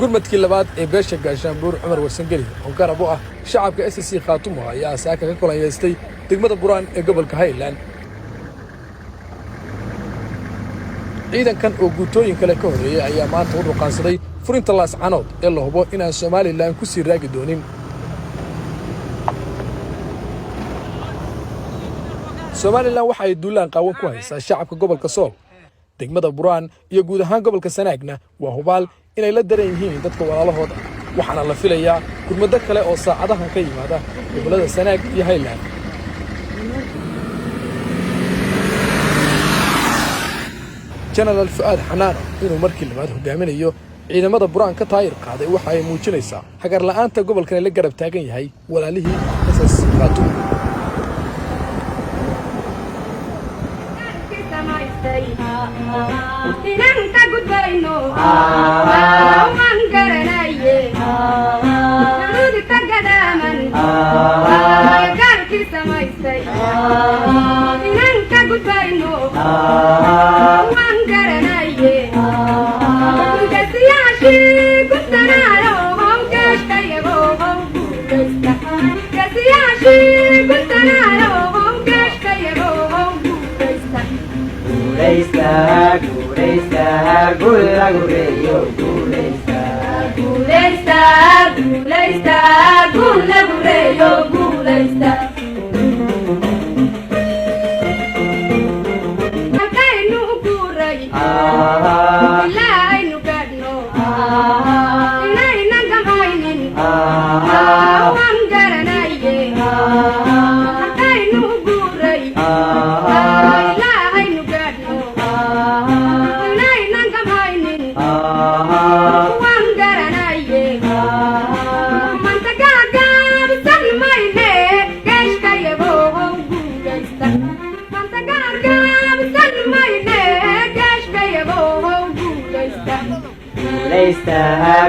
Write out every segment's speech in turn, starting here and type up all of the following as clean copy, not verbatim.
gurmadkii labaad ee beesha gaashaanbuur Cumar Warsangeli oo garab u ah shacabka SSC Khaatumo ayaa saaka ka kulayeystay degmada Buraan ee gobolka Highland ciidankan oo guutooyin kale ka horeeyay ayaa maanta u ruqaansaday furinta laascanood ee la hubo inaan Soomaaliland ku sii raagi doonin Soomaaliland waxa ay duulaan qaawan ku haysaa shacabka gobolka Sool degmada Buraan iyo guud ahaan gobolka Sanaagna waa hubaal inay la dareen yihiin dadka walaalahooda waxaana la filayaa gurmado kale oo saacadahan ka yimaada gobolada Sanaag iyo Highland General Fuad Xanaano inuu markii labaad hogaaminayo ciidamada Buraan ka taayir qaaday waxa ay muujinaysaa hagar la'aanta gobolkan la garab taagan yahay walaalihii SSC Khaatumo Tinanta gudbayno waan garanaye nudi tagadaman garki samaystay tinanta gudbayno waan garanaye gasiyashi gudanayo gashkayago gasiyashi gudanayo gashkayago Guresta, gula gureyo, guresta, gula gureyo, guresta. Kainu guray, ilai nu gadno, ilai nangamainin, wangaranaye. Kainu guray,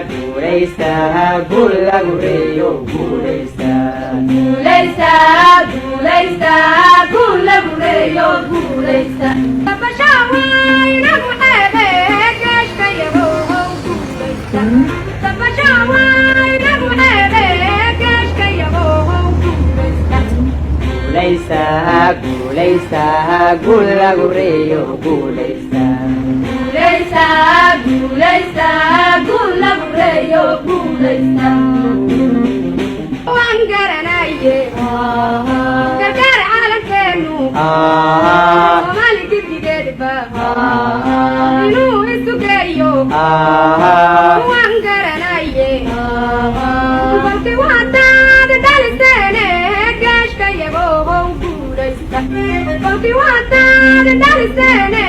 Guresta, gula gureyo, guresta. Gula gureyo, guresta. Tapashawai na muhebe, gashka yabo, guresta. Tapashawai na muhebe, gashka yabo, guresta. Guresta, gula gureyo, guresta. Guresta, gula gureyo, guresta. Wangaranaye, gargar alankenu, Somali kidigedba, inu isugeyo, wangaranaye, banti wata dalisene, gashka yabo, guresta. Banti wata dalisene.